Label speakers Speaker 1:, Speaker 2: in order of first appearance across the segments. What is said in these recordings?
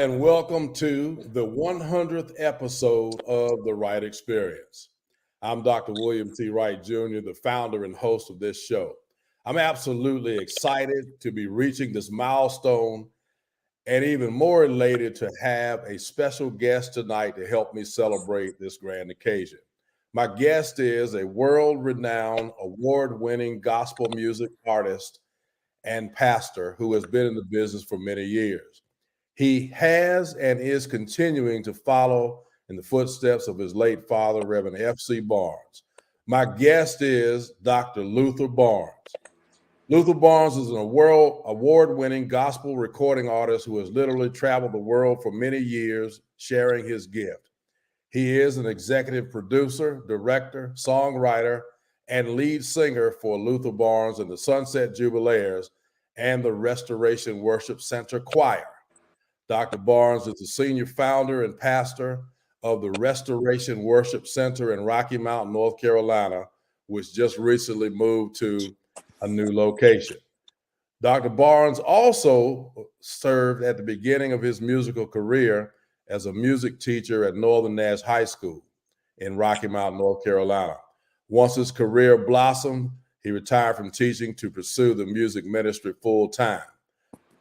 Speaker 1: and welcome to the 100th episode of the Wright Experience. I'm Dr. William T. Wright Jr., the founder and host of this show. I'm absolutely excited to be reaching this milestone and even more elated to have a special guest tonight to help me celebrate this grand occasion. My guest is a world-renowned, award-winning gospel music artist and pastor who has been in the business for many years. He has and is continuing to follow in the footsteps of his late father, Reverend F.C. Barnes. My guest is Dr. Luther Barnes. Luther Barnes is a world award-winning gospel recording artist who has literally traveled the world for many years sharing his gift. He is an executive producer, director, songwriter, and lead singer for Luther Barnes and the Sunset Jubilaires and the Restoration Worship Center Choir. Dr. Barnes is the senior founder and pastor of the Restoration Worship Center in Rocky Mount, North Carolina, which just recently moved to a new location. Dr. Barnes also served at the beginning of his musical career as a music teacher at Northern Nash High School in Rocky Mount, North Carolina. Once his career blossomed, he retired from teaching to pursue the music ministry full time.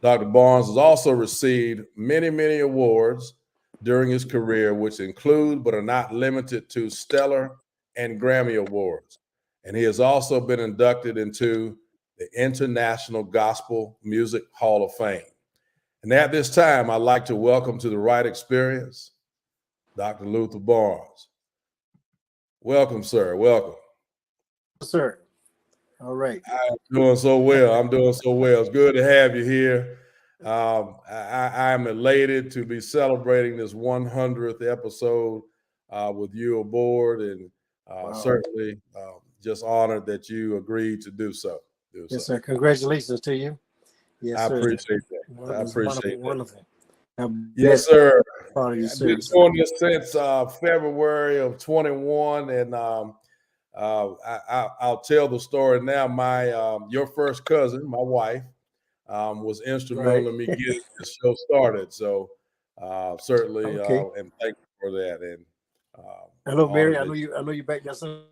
Speaker 1: Dr. Barnes has also received many awards during his career, which include but are not limited to Stellar and Grammy Awards. And he has also been inducted into the International Gospel Music Hall of Fame. And at this time, I'd like to welcome to the Wright Experience, Dr. Luther Barnes. Welcome, sir. Welcome.
Speaker 2: Sir. All right.
Speaker 1: I'm doing so well. It's good to have you here. I'm elated to be celebrating this 100th episode with you aboard, and certainly just honored that you agreed to do so.
Speaker 2: Yes, sir. Congratulations to you. Yes,
Speaker 1: I
Speaker 2: sir.
Speaker 1: appreciate that. I appreciate
Speaker 2: wonderful.
Speaker 1: Yes, sir.
Speaker 2: I've
Speaker 1: been doing this since February of 21, and I'll tell the story now. Your first cousin, my wife, was instrumental in me getting this show started. So certainly, and thank you for that. And
Speaker 2: hello, Mary. I know you back there. Son.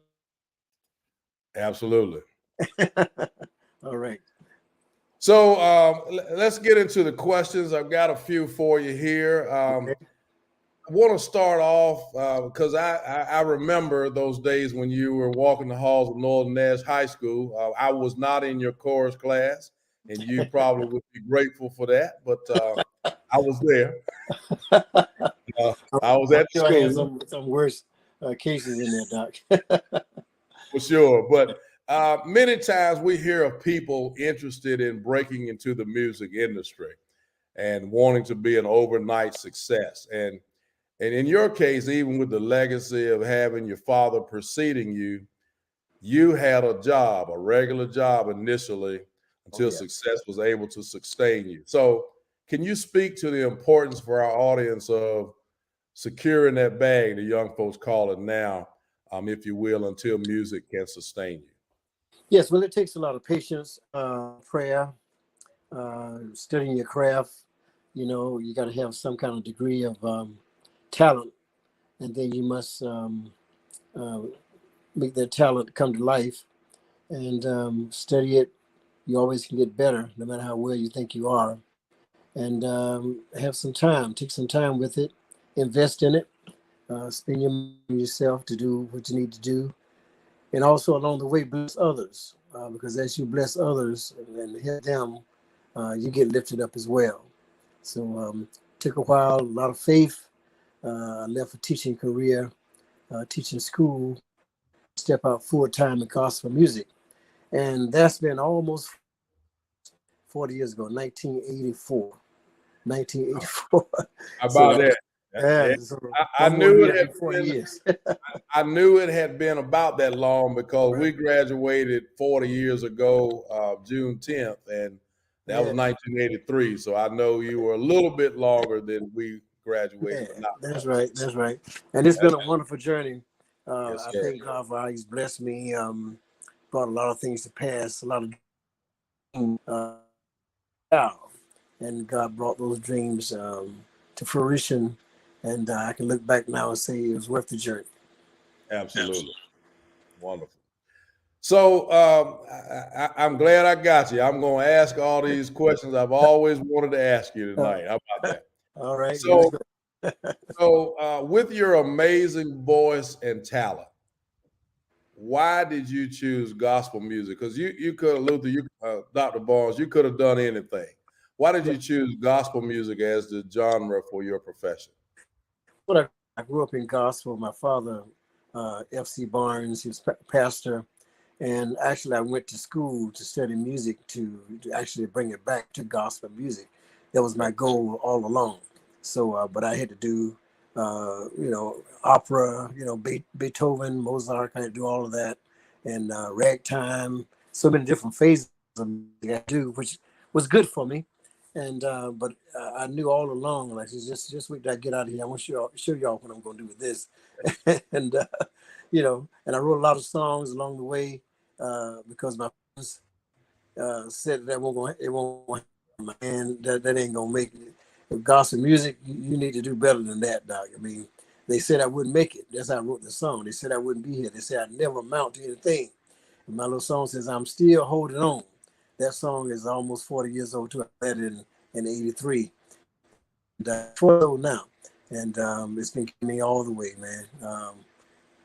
Speaker 1: Absolutely.
Speaker 2: All right.
Speaker 1: So let's get into the questions. I've got a few for you here. I want to start off because I remember those days when you were walking the halls of Northern Nash High School. I was not in your chorus class, and you probably would be grateful for that, but I was there. I was at school.
Speaker 2: I had some worse cases in there, Doc.
Speaker 1: For sure, but many times we hear of people interested in breaking into the music industry and wanting to be an overnight success. And in your case, even with the legacy of having your father preceding you, you had a job, a regular job initially until success was able to sustain you. So can you speak to the importance for our audience of securing that bag, the young folks call it now, if you will, until music can sustain you?
Speaker 2: Yes, well, it takes a lot of patience, prayer, studying your craft. You know, you got to have some kind of degree of talent, and then you must make that talent come to life and study it. You always can get better, no matter how well you think you are. And have some time, take some time with it, invest in it, spend your money yourself to do what you need to do. And also along the way, bless others, because as you bless others and help them, you get lifted up as well. So took a while, a lot of faith. I left a teaching career, teaching school, step out full time in gospel music. And that's been almost 40 years ago, 1984. 1984.
Speaker 1: How about that?
Speaker 2: Yeah, so
Speaker 1: I knew it had 40 years. I knew it had been about that long because we graduated 40 years ago, June 10th, and that was 1983. So I know you were a little bit longer than we graduated.
Speaker 2: Yeah, that's right. That's right. And it's been a wonderful journey. I thank God for how He's blessed me. Brought a lot of things to pass. A lot of and God brought those dreams to fruition, and I can look back now and say it was worth the journey.
Speaker 1: Absolutely. Wonderful. So I'm glad I got you. I'm going to ask all these questions I've always wanted to ask you tonight. How about that?
Speaker 2: All right.
Speaker 1: So with your amazing voice and talent, why did you choose gospel music? Because you could have, Luther, Dr. Barnes, you could have done anything. Why did you choose gospel music as the genre for your profession?
Speaker 2: Well, I grew up in gospel. My father, F.C. Barnes, he was pastor. And actually, I went to school to study music to actually bring it back to gospel music. That was my goal all along. So, but I had to do, opera, Beethoven, Mozart. I had to do all of that, and ragtime. So many different phases of music I do, which was good for me. And but I knew all along, like, just wait till I get out of here. I want to show y'all what I'm going to do with this. And and I wrote a lot of songs along the way because my friends said that it won't man, that ain't gonna make it. With gospel music, you need to do better than that, Doc. I mean, they said I wouldn't make it. That's how I wrote the song. They said I wouldn't be here. They said I'd never amount to anything. And my little song says I'm still holding on. That song is almost 40 years old too. I read it in '83. And 40 old now, and it's been keeping me all the way, man.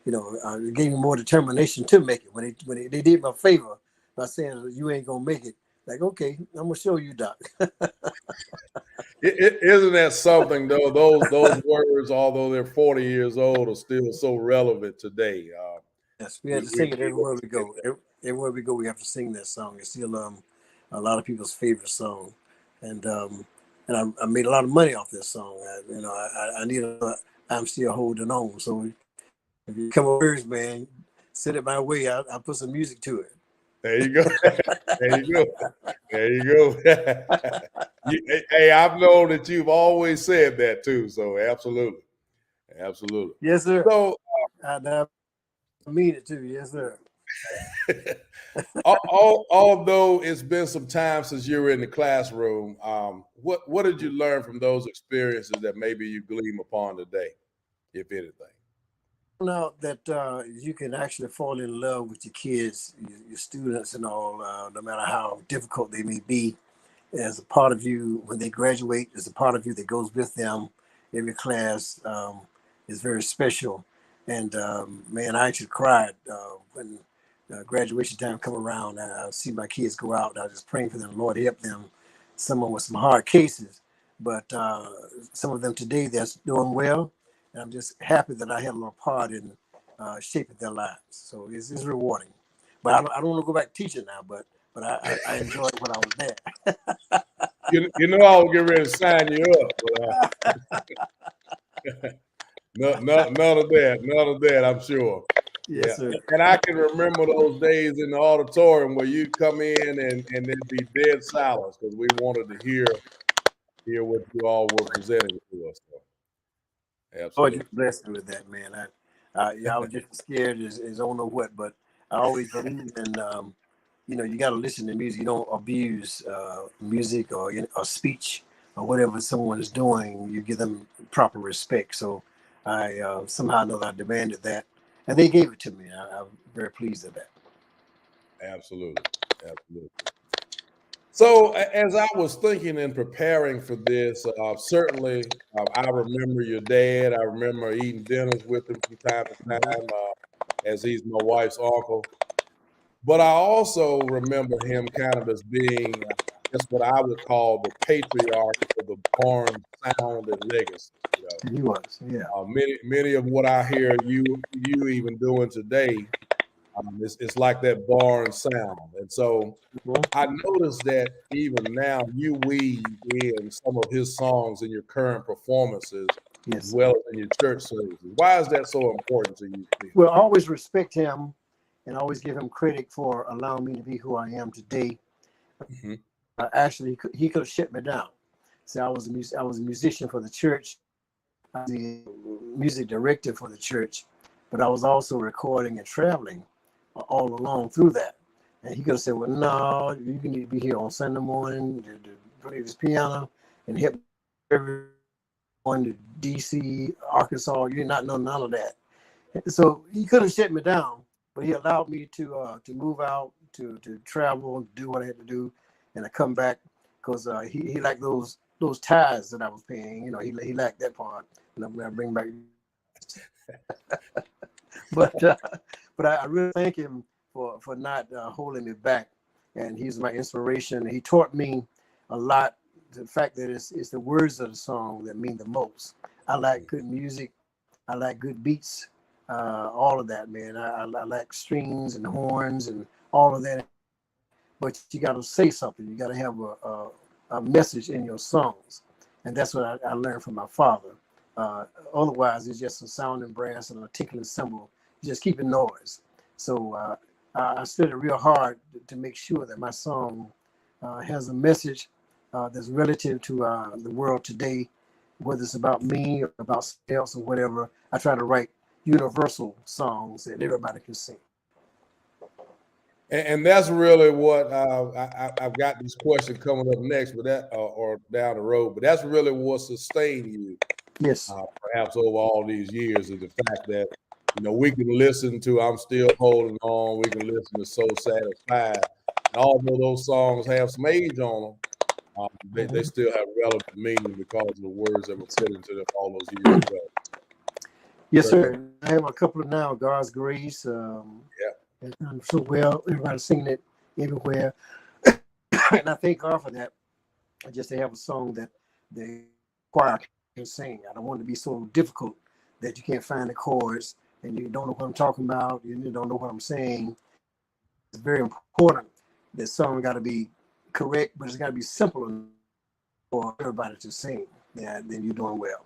Speaker 2: It gave me more determination to make it. When they did me a favor by saying you ain't gonna make it, like, okay, I'm gonna show you, Doc.
Speaker 1: Isn't that something though? Those words, although they're 40 years old, are still so relevant today.
Speaker 2: Yes, we have to sing it everywhere we go. Everywhere we go, we have to sing that song. It's still a lot of people's favorite song, and I made a lot of money off this song. I need I'm still holding on. So if you come over, man, send it my way. I'll put some music to it.
Speaker 1: There you go. There you go. There you go. Hey, I've known that you've always said that too. So absolutely. Absolutely.
Speaker 2: Yes, sir.
Speaker 1: So
Speaker 2: I mean it too. Yes, sir.
Speaker 1: Although it's been some time since you were in the classroom, what did you learn from those experiences that maybe you gleam upon today, if anything?
Speaker 2: Now that you can actually fall in love with your kids, your students, and all, no matter how difficult they may be, as a part of you when they graduate, as a part of you that goes with them. Every class is very special, and man, I actually cried when graduation time come around. I see my kids go out. I was just praying for them. Lord, help them. Some with some hard cases, but some of them today that's doing well. And I'm just happy that I had a little part in shaping their lives. So it's rewarding. But I don't want to go back teaching now. But I enjoyed when I was there.
Speaker 1: You know I was getting ready to sign you up. But, none of that. I'm sure.
Speaker 2: Yes, sir.
Speaker 1: And I can remember those days in the auditorium where you'd come in and there'd be dead silence because we wanted to hear what you all were presenting to us. So, absolutely.
Speaker 2: Oh, you blessed me with that, man. I was just scared as I don't know what, but I always believe in you got to listen to music. You don't abuse music or speech or whatever someone is doing. You give them proper respect. So I somehow know I demanded that, and they gave it to me. I'm very pleased with that.
Speaker 1: Absolutely. So as I was thinking and preparing for this, certainly I remember your dad. I remember eating dinners with him from time to time, as he's my wife's uncle. But I also remember him kind of as being just what I would call the patriarch of the Barnes sound and legacy.
Speaker 2: He was, yeah.
Speaker 1: Many of what I hear you even doing today, it's like that Barnes sound. And so I noticed that even now you weave in some of his songs in your current performances,
Speaker 2: yes,
Speaker 1: as well as in your church services. Why is that so important to you, Steve?
Speaker 2: Well, I always respect him and always give him credit for allowing me to be who I am today. Mm-hmm. Actually, he could have shut me down. So I was a musician for the church. I was the music director for the church, but I was also recording and traveling all along through that. And he could have said, well, no, you need to be here on Sunday morning to play this piano and help everyone going to DC, Arkansas. You did not know none of that. So he could have shut me down, but he allowed me to move out, to travel, do what I had to do, and I come back because he liked those tithes that I was paying. You know, he liked that part, and I'm gonna bring back. but I really thank him for not holding me back, and he's my inspiration. He taught me a lot. The fact that it's the words of the song that mean the most. I like good music. I like good beats. All of that, man. I like strings and horns and all of that. But you got to say something. You got to have a message in your songs, and that's what I learned from my father. Otherwise, it's just a sounding brass and a tinkling cymbal. You just keep it noise. So I studied real hard to make sure that my song has a message that's relative to the world today, whether it's about me or about something else or whatever. I try to write universal songs that everybody can sing.
Speaker 1: And that's really what I've got this question coming up next, but that or down the road. But that's really what sustained you,
Speaker 2: Yes.
Speaker 1: perhaps over all these years, is the fact that we can listen to "I'm Still Holding On," we can listen to "So Satisfied," and although those songs have some age on them, they still have relevant meaning because of the words that were put into them all those years ago.
Speaker 2: Yes, sir. I have a couple of now. God's Grace.
Speaker 1: Yeah.
Speaker 2: It's done so well. Everybody's singing it everywhere. And I thank God for that. Just to have a song that the choir can sing. I don't want it to be so difficult that you can't find the chords and you don't know what I'm talking about. You don't know what I'm saying. It's very important. The song got to be correct, but it's got to be simple for everybody to sing. Yeah, then you're doing well.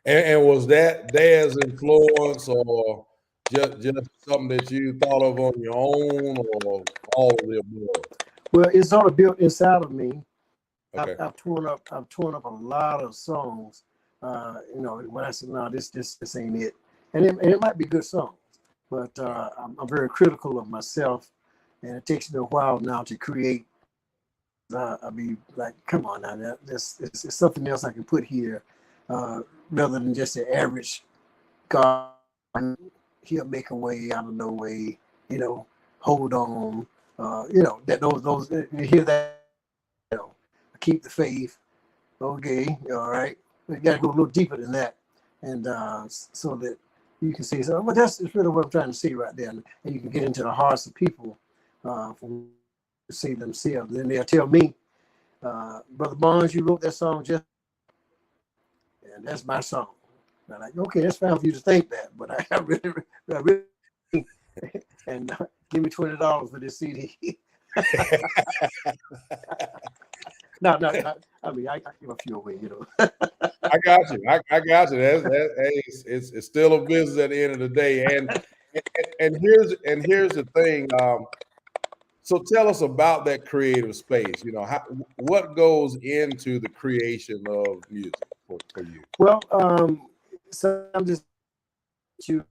Speaker 1: And was that Dad's influence, or just something that you thought of on your own, or all of the above?
Speaker 2: Well, it's sort of built inside of me.
Speaker 1: Okay.
Speaker 2: I've torn up a lot of songs. When I said no, this ain't it, and it might be good songs, but I'm very critical of myself, and it takes me a while now to create. I mean, like, come on now, this is something else I can put here, rather than just the average God. He'll make a way out of no way. Hold on. That those you hear that. Keep the faith. Okay, all right. We got to go a little deeper than that, and so that you can see. So, but that's really what I'm trying to see right there, and you can get into the hearts of people to see themselves. Then they'll tell me, Brother Barnes, you wrote that song just, and that's my song. And I'm like, okay, that's fine for you to think that, but I really and give me $20 for this CD. No, I mean, I give a few away,
Speaker 1: I got you. I got you. It's still a business at the end of the day. And here's the thing. So tell us about that creative space. What goes into the creation of music for you?
Speaker 2: Well, so I'm just and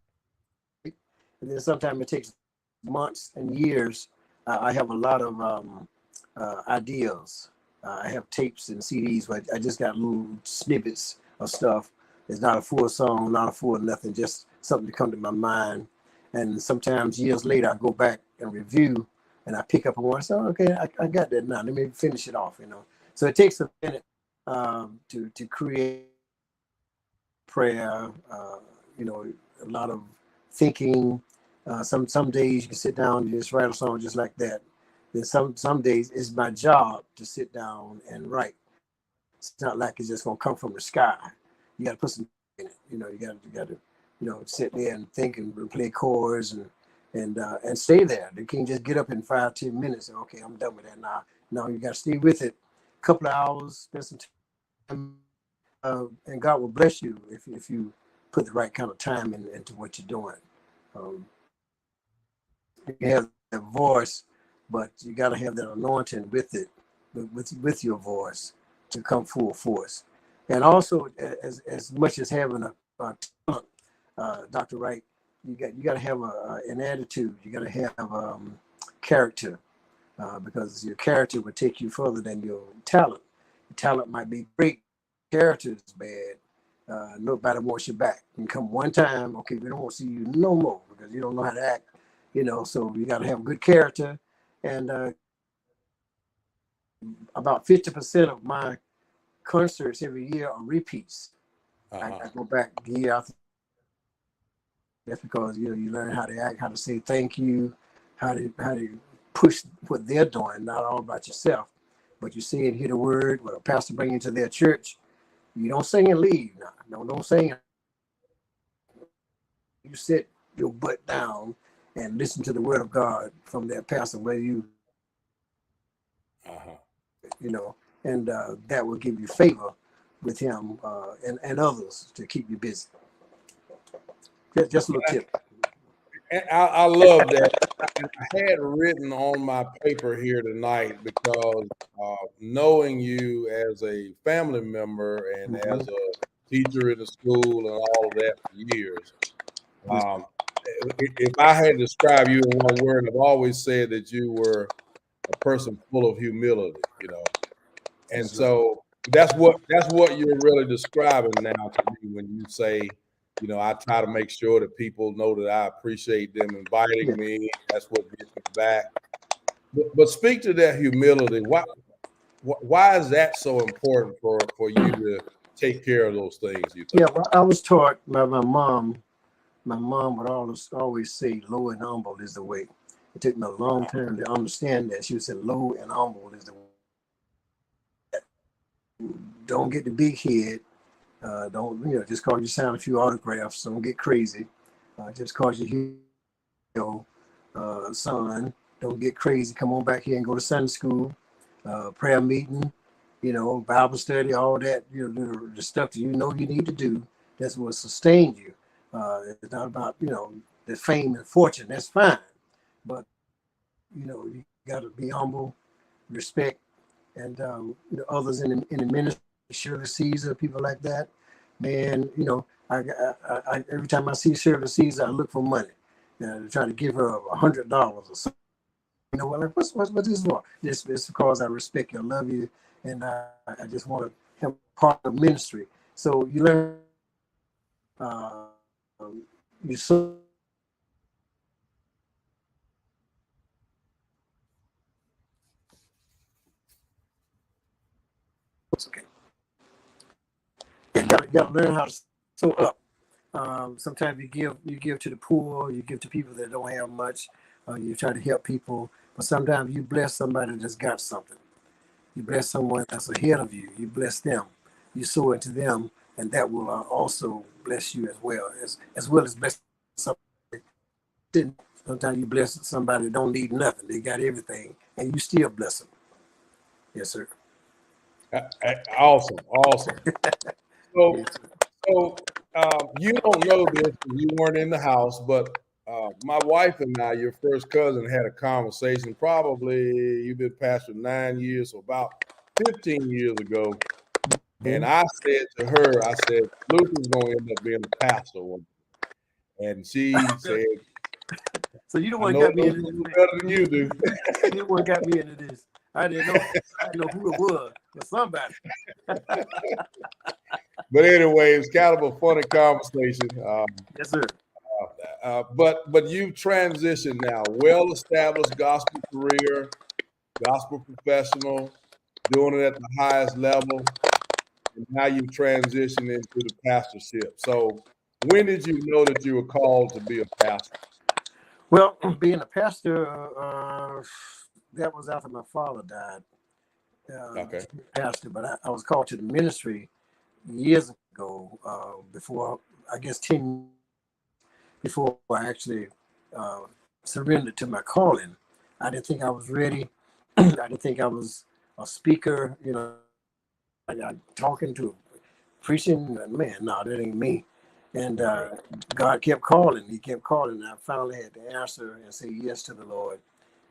Speaker 2: then sometimes it takes months and years. I have a lot of ideas. I have tapes and CDs, but I just got little snippets of stuff. It's not a full song, not a full nothing, just something to come to my mind. And sometimes years later, I go back and review, and I pick up on one. So okay, I got that now. Let me finish it off. So it takes a minute to create prayer. A lot of thinking. Some days you can sit down and just write a song just like that. Then some days it's my job to sit down and write. It's not like it's just gonna come from the sky. You got to put some in it. You got to sit there and think and play chords and stay there. You can't just get up in 5-10 minutes and okay, I'm done with that now. No, you got to stay with it. A couple of hours, spend some time, and God will bless you if you put the right kind of time into what you're doing. You have that voice, but you got to have that anointing with it, with your voice to come full force. And also, as much as having a talent, Dr. Wright, you got to have an attitude. You got to have character, because your character will take you further than your talent. Your talent might be great, character is bad, nobody wants you back. You come one time, okay, we don't want to see you no more because you don't know how to act, so you got to have good character. And about 50% of my concerts every year are repeats. I go back year after. That's because you learn how to act, how to say thank you, how to push what they're doing, not all about yourself. But you say and hear the word, when a pastor bring you to their church, you don't sing and leave. No, don't sing. You sit your butt down and listen to the word of God from that pastor, whether and that will give you favor with him and others to keep you busy. Just a little tip.
Speaker 1: I love that. I had written on my paper here tonight because knowing you as a family member and as a teacher in the school and all of that for years, if I had to describe you in one word, I've always said that you were a person full of humility, and so that's what you're really describing now to me when you say, I try to make sure that people know that I appreciate them inviting me. That's what gets me back. But speak to that humility. Why is that so important for you to take care of those things? You think?
Speaker 2: Yeah, well, I was taught by my mom. My mom would always say, "Low and humble is the way." It took me a long time to understand that. She would say, "Low and humble is the way." Don't get the big head. Don't just cause you sign a few autographs. Don't get crazy. Just cause you son. Don't get crazy. Come on back here and go to Sunday school, prayer meeting, Bible study, all that. The stuff that you need to do. That's what sustains you. It's not about the fame and fortune. That's fine, but you got to be humble, respect, and others in the ministry. Shirley Caesar, people like that. Man, I every time I see Shirley Caesar, I look for money. To try to give her $100 or something. Like what's this for? This is because I respect you, I love you, and I just want to help part of ministry. So you learn, you so. It's okay. You got to learn how to sew up. Sometimes you give to the poor, you give to people that don't have much. You try to help people, but sometimes you bless somebody that's got something. You bless someone that's ahead of you. You bless them. You sow into them, and that will also bless you as well as bless somebody. Sometimes you bless somebody that don't need nothing. They got everything, and you still bless them. Yes, sir.
Speaker 1: Awesome. So, you don't know this because you weren't in the house, but my wife and I, your first cousin, had a conversation. Probably you've been pastor 9 years, so about 15 years ago. And I said to her, I said, Luther's going to end up being a pastor one day. And she said,
Speaker 2: so you the
Speaker 1: I
Speaker 2: one
Speaker 1: know
Speaker 2: got me into
Speaker 1: this better than you do.
Speaker 2: You the one got me into this. I didn't know who it was, but somebody.
Speaker 1: But anyway, it's kind of a funny conversation.
Speaker 2: Yes, sir.
Speaker 1: But you've transitioned now, well-established gospel career, gospel professional, doing it at the highest level, and now you've transitioned into the pastorship. So when did you know that you were called to be a pastor?
Speaker 2: Well, being a pastor, that was after my father died.
Speaker 1: Okay.
Speaker 2: Pastor, but I was called to the ministry years ago, before, I guess 10 before I actually surrendered to my calling. I didn't think I was ready. I didn't think I was a speaker, I talking to preaching, man, no, that ain't me. And God kept calling. He kept calling. And I finally had to answer and say yes to the Lord.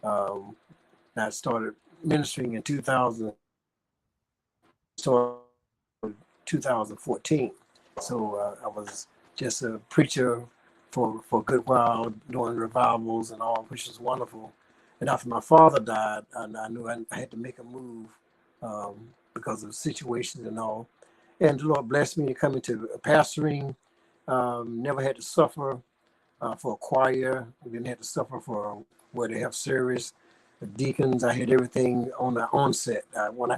Speaker 2: I started ministering in 2014. So I was just a preacher for a good while, doing revivals and all, which was wonderful. And after my father died, I knew I had to make a move because of situations and all. And the Lord blessed me to come into pastoring. Never had to suffer for a choir. Didn't have to suffer for where they have service. The deacons, I had everything on the onset. When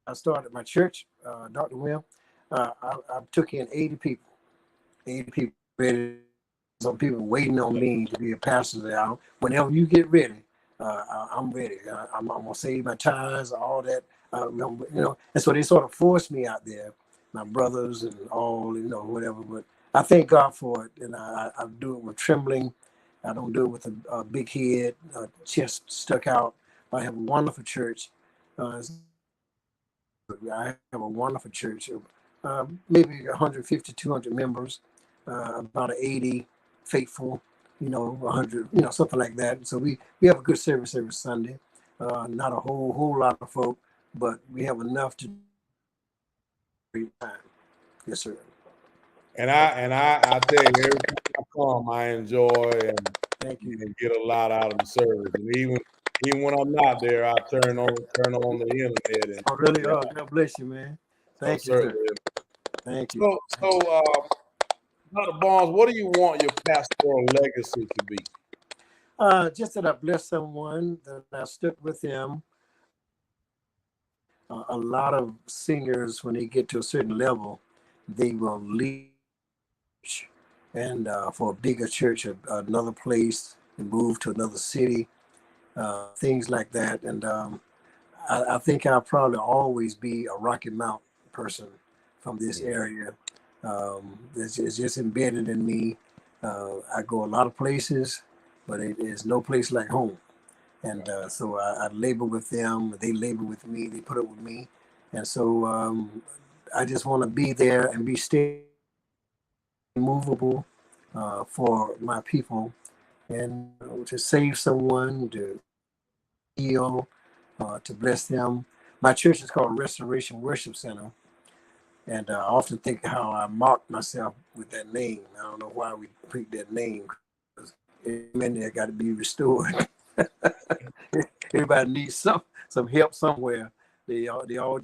Speaker 2: I started my church, Dr. Will, I took in 80 people. 80 people ready. Some people waiting on me to be a pastor. Whenever you get ready, I'm ready. I'm gonna save my tithes, all that. And so they sort of forced me out there, my brothers and all, whatever. But I thank God for it, and I do it with trembling. I don't do it with a big head, chest stuck out. I have a wonderful church. I have a wonderful church, maybe 150, 200 members, about 80 faithful, 100, something like that. So we have a good service every Sunday. Not a whole lot of folk, but we have enough to do time. Yes, sir.
Speaker 1: And I tell you, every time I come, I enjoy
Speaker 2: Thank you.
Speaker 1: and get a lot out of the service. And even when I'm not there, I turn on the internet and
Speaker 2: Oh, really? Oh, God bless you, man.
Speaker 1: so
Speaker 2: Thank you, sir.
Speaker 1: certainly.
Speaker 2: Thank you.
Speaker 1: Dr. Barnes, what do you want your pastoral legacy to be?
Speaker 2: Just that I bless someone, that I stuck with them. A lot of singers, when they get to a certain level, they will leave and for a bigger church, another place, and move to another city, things like that. And I think I'll probably always be a Rocky Mount person from this area. It's just embedded in me. I go a lot of places, but it is no place like home. And so I labor with them. They labor with me. They put up with me. And so I just want to be there and be steady, movable for my people, and to save someone, to heal, to bless them. My church is called Restoration Worship Center. And I often think how I mocked myself with that name. I don't know why we picked that name. Amen. That got to be restored. Everybody needs some help somewhere. They all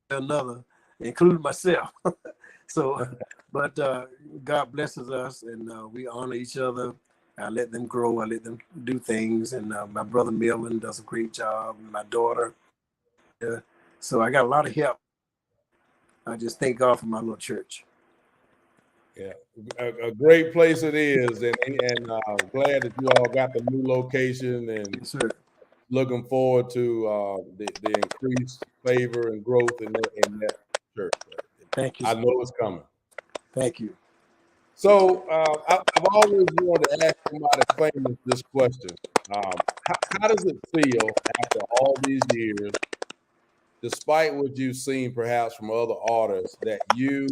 Speaker 2: another, including myself. So, but God blesses us, and we honor each other. I let them grow. I let them do things, and my brother Melvin does a great job. My daughter. So I got a lot of help. I just thank God for my little church.
Speaker 1: Yeah, a great place it is, and glad that you all got the new location, and
Speaker 2: Yes, sir.
Speaker 1: looking forward to the increased favor and growth in that church.
Speaker 2: Thank you,
Speaker 1: I
Speaker 2: sir.
Speaker 1: know it's coming.
Speaker 2: Thank you.
Speaker 1: So I've always wanted to ask somebody famous this question: how does it feel after all these years, despite what you've seen perhaps from other artists, that you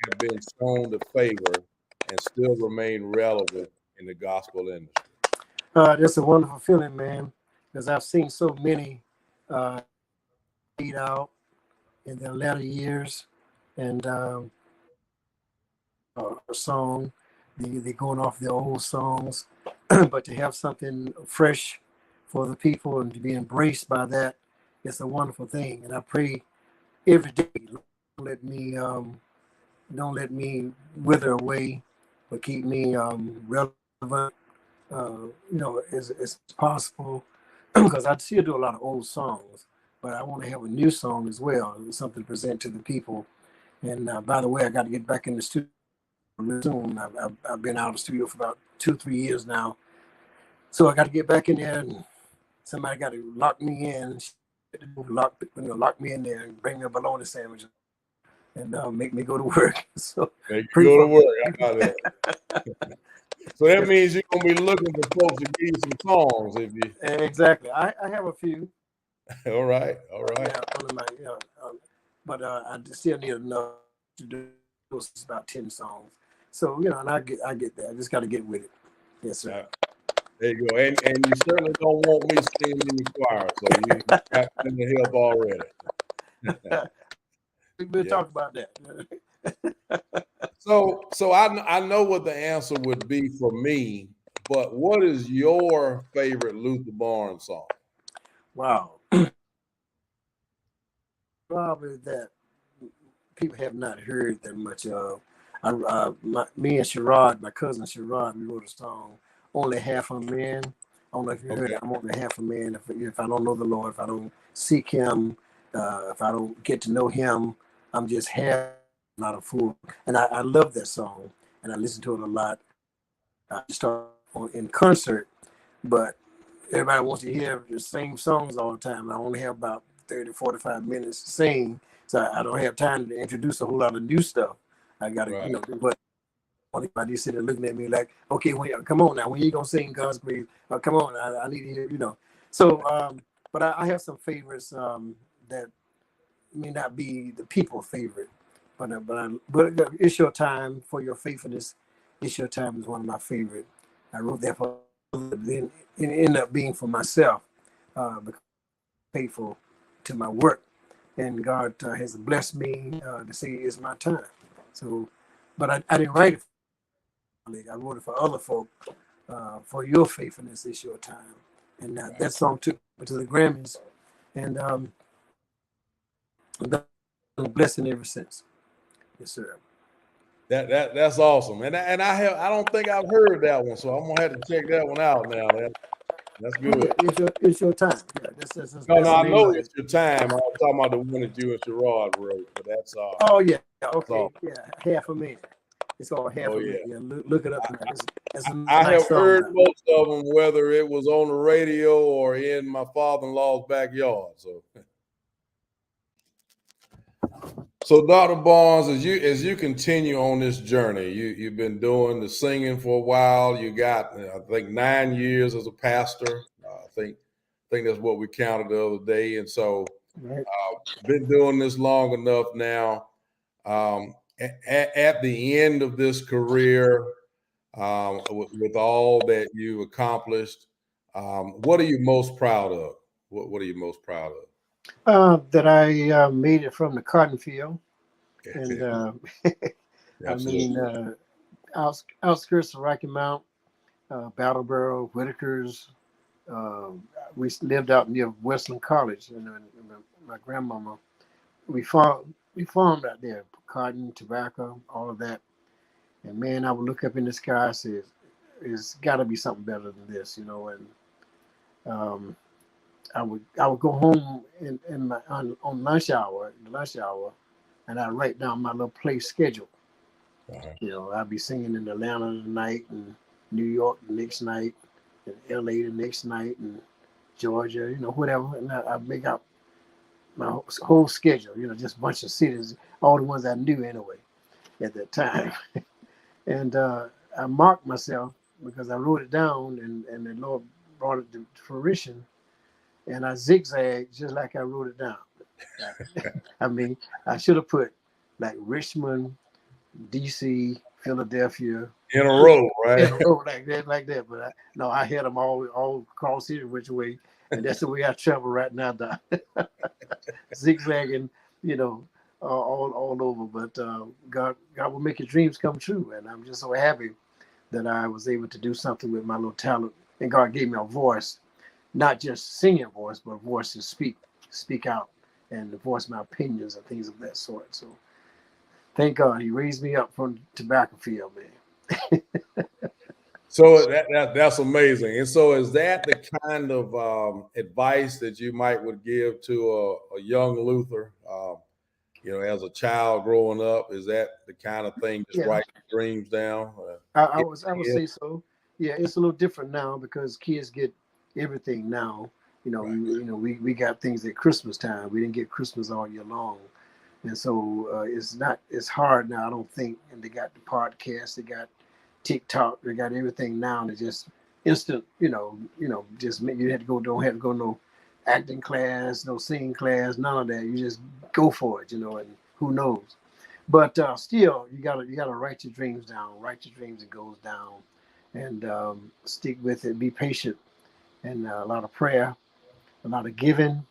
Speaker 1: have been shown the favor and still remain relevant in the gospel industry?
Speaker 2: That's a wonderful feeling, man, because I've seen so many fade out in their latter years, and a song, they're going off their old songs, but to have something fresh for the people and to be embraced by that, it's a wonderful thing. And I pray every day, don't let me don't let me wither away, but keep me relevant, as possible, because I still do a lot of old songs, but I want to have a new song as well, something to present to the people. And by the way, I got to get back in the studio soon. I've been out of the studio for about 2, 3 years now, so I got to get back in there, and somebody got to lock me in, lock me in there, and bring me a bologna sandwich, and make me go to work. So
Speaker 1: Make you
Speaker 2: pray
Speaker 1: go to
Speaker 2: for me.
Speaker 1: work. I got that. So that means you're gonna be looking for folks to give you some songs if you.
Speaker 2: Exactly. I have a few.
Speaker 1: All right, all right.
Speaker 2: Yeah, one of my, but I still need enough to do about 10 songs. So and I get that. I just got to get with it. Yes, sir.
Speaker 1: There you go. And you certainly don't want me singing in the choir, so you got plenty of help already.
Speaker 2: We'll
Speaker 1: Yeah.
Speaker 2: talk about that.
Speaker 1: So I know what the answer would be for me, but what is your favorite Luther Barnes song?
Speaker 2: Wow. probably that people have not heard that much of. Me and Sherrod, my cousin Sherrod, we wrote a song, Only Half a Man. I don't know if you heard
Speaker 1: Okay.
Speaker 2: it. I'm only half a man. If I don't know the Lord, if I don't seek Him, if I don't get to know Him, I'm just half, not a fool. And I love that song, and I listen to it a lot. I just start in concert, but everybody wants to hear the same songs all the time. I only have about 30, 45 minutes to sing, so I don't have time to introduce a whole lot of new stuff. I got to,
Speaker 1: Right.
Speaker 2: but everybody sitting there looking at me like, okay, come on now, when you gonna sing God's Grave? Come on, I need to hear. So, but I have some favorites that may not be the people favorite, but it's your time for your faithfulness. It's your time is one of my favorite. I wrote that for then it ended up being for myself, because I'm faithful to my work, and God has blessed me to say it's my time. So, but I didn't write it. I wrote it for other folk. For your faithfulness is your time, and that song took me to the Grammys, and I've been a blessing ever since. Yes, sir.
Speaker 1: That's awesome. I don't think I've heard that one, so I'm gonna have to check that one out now. That's
Speaker 2: Oh,
Speaker 1: good.
Speaker 2: yeah, it's your time. Yeah,
Speaker 1: No,
Speaker 2: that's the
Speaker 1: I
Speaker 2: name
Speaker 1: know
Speaker 2: of it.
Speaker 1: it's your time. I was talking about the one that you and Sherrod wrote, but
Speaker 2: Oh yeah,
Speaker 1: that's
Speaker 2: okay,
Speaker 1: all.
Speaker 2: yeah, half a man. It's called half
Speaker 1: Oh
Speaker 2: a man.
Speaker 1: yeah.
Speaker 2: Yeah, look it up. Man. It's a
Speaker 1: I
Speaker 2: nice
Speaker 1: have
Speaker 2: song.
Speaker 1: heard
Speaker 2: Now.
Speaker 1: most of them, whether it was on the radio or in my father-in-law's backyard. So, Dr. Barnes, as you continue on this journey, you've been doing the singing for a while. You got, I think, 9 years as a pastor. I think that's what we counted the other day. And so,
Speaker 2: Right.
Speaker 1: been doing this long enough now. At the end of this career, with all that you've accomplished, what are you most proud of? What are you most proud of?
Speaker 2: That I made it from the cotton field, and I
Speaker 1: Absolutely.
Speaker 2: mean outskirts of Rocky Mount, Brattleboro, Whitakers. Uh, we lived out near Westland College, and my grandmama. We farmed out there, cotton, tobacco, all of that. And man, I would look up in the sky and say, "It's got to be something better than this." And um, I would go home in my on the lunch hour, and I write down my little play schedule.
Speaker 1: Uh-huh.
Speaker 2: I'd be singing in Atlanta tonight, and New York the next night, and LA the next night, and Georgia, whatever. And I make out my whole schedule. Just a bunch of cities, all the ones I knew anyway at that time. And I marked myself because I wrote it down, and the Lord brought it to fruition. And I zigzagged just like I wrote it down. I mean, I should have put like Richmond, DC, Philadelphia,
Speaker 1: In a row,
Speaker 2: in
Speaker 1: right?
Speaker 2: a row like that. But no, I had them all across here which way, and that's the way I travel right now, Doc. Zigzagging, you know, all over. But God will make your dreams come true, and I'm just so happy that I was able to do something with my little talent, and God gave me a voice, not just singing voice, but a voice to speak out, and to voice my opinions and things of that sort. So thank God He raised me up from the tobacco field, man.
Speaker 1: So that's amazing. And so, is that the kind of advice that you might would give to a young Luther? As a child growing up, is that the kind of thing? Just
Speaker 2: Yeah,
Speaker 1: write your dreams down.
Speaker 2: I would say so. Yeah, it's a little different now because kids get everything now.
Speaker 1: Right.
Speaker 2: We got things at Christmas time. We didn't get Christmas all year long, and so it's hard now. I don't think. And they got the podcast, they got TikTok, they got everything now. And it's just instant. Just you had to go. Don't have to go no acting class, no singing class, none of that. You just go for it. And who knows. But still, you gotta write your dreams down. Write your dreams and goals down, and stick with it. Be patient, and a lot of prayer, a lot of giving,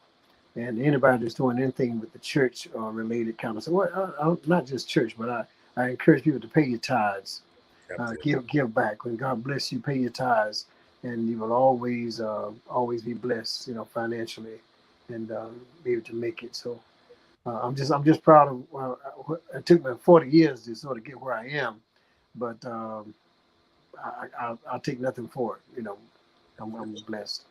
Speaker 2: and anybody that's doing anything with the church or related kind of stuff. Well, not just church, but I encourage people to pay your tithes.
Speaker 1: Absolutely.
Speaker 2: Give back. When God bless you, pay your tithes, and you will always be blessed. Financially, and be able to make it. So I'm just proud of. It took me 40 years to sort of get where I am, but I'll take nothing for it. I'm blessed.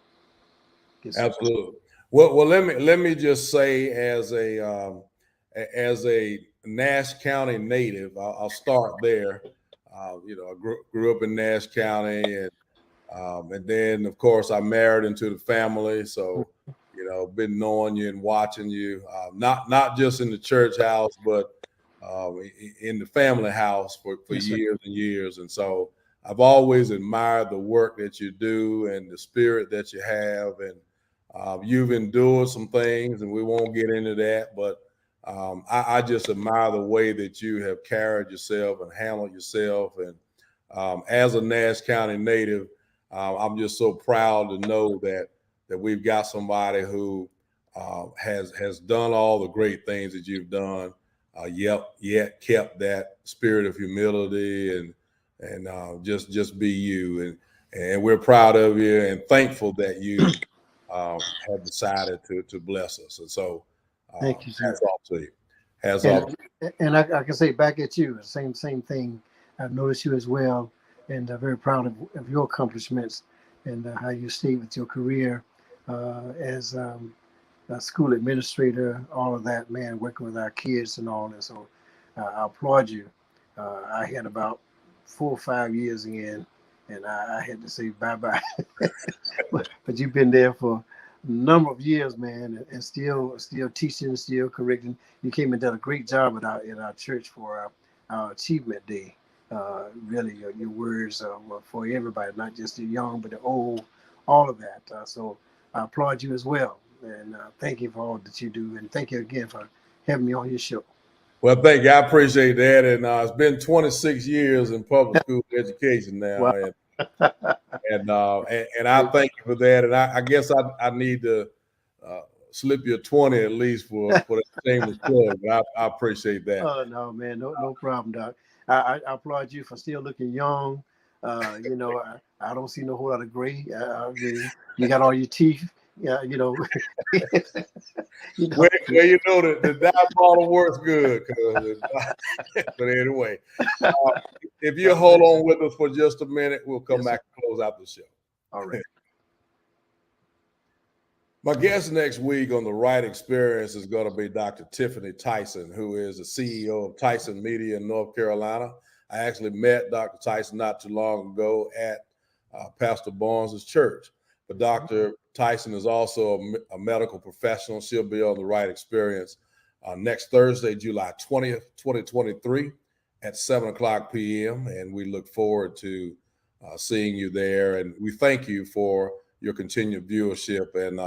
Speaker 2: Yes, sir.
Speaker 1: Absolutely. Well, let me just say, as a Nash County native, I'll start there. I grew up in Nash County, and then of course I married into the family. So been knowing you and watching you, not just in the church house, but in the family house for
Speaker 2: Yes, sir.
Speaker 1: years and years. And so I've always admired the work that you do and the spirit that you have. And you've endured some things, and we won't get into that, but I just admire the way that you have carried yourself and handled yourself. And as a Nash County native, I'm just so proud to know that we've got somebody who has done all the great things that you've done, yet kept that spirit of humility and just be you. And we're proud of you and thankful that you have decided to bless us. And so
Speaker 2: Thank you,
Speaker 1: hats
Speaker 2: sir.
Speaker 1: off to you. Hats off.
Speaker 2: And I can say back at you, same thing. I've noticed you as well, and very proud of your accomplishments and how you stayed with your career as a school administrator, all of that, man, working with our kids and all. And so I applaud you. I had about 4 or 5 years in, and I had to say bye bye. but you've been there for a number of years, man, and still teaching, still correcting. You came and did a great job in our church for our Achievement Day. Really, your words were for everybody, not just the young, but the old, all of that. So I applaud you as well. And thank you for all that you do. And thank you again for having me on your show.
Speaker 1: Well, thank you. I appreciate that. And it's been 26 years in public school education now,
Speaker 2: Wow.
Speaker 1: and I thank you for that. And I guess I need to slip you a 20 at least for that shameless plug. But I appreciate that.
Speaker 2: Oh no, man, no problem, Doc. I applaud you for still looking young. I don't see no whole lot of gray. I mean, you got all your teeth. Yeah,
Speaker 1: Well, the dive bottle works good. But anyway, if you hold on with us for just a minute, we'll come back and close out the show.
Speaker 2: All right.
Speaker 1: My guest next week on the Wright Experience is going to be Dr. Tiffany Tyson, who is the CEO of Tyson Media in North Carolina. I actually met Dr. Tyson not too long ago at Pastor Barnes' church. But Dr. Tyson is also a medical professional. She'll be on the Wright Experience next Thursday, July 20th, 2023 at 7 o'clock p.m. And we look forward to seeing you there. And we thank you for your continued viewership. And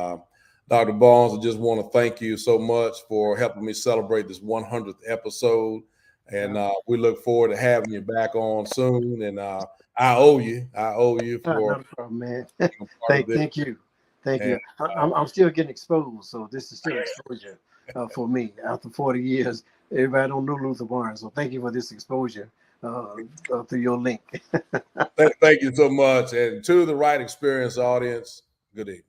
Speaker 1: Dr. Barnes, I just want to thank you so much for helping me celebrate this 100th episode. And we look forward to having you back on soon. And I owe you for
Speaker 2: not a problem, man. Thank you. I'm still getting exposed, so this is still exposure for me after 40 years. Everybody don't know Luther Barnes, so thank you for this exposure through your link.
Speaker 1: Thank you so much. And to the Wright Experience audience, good evening.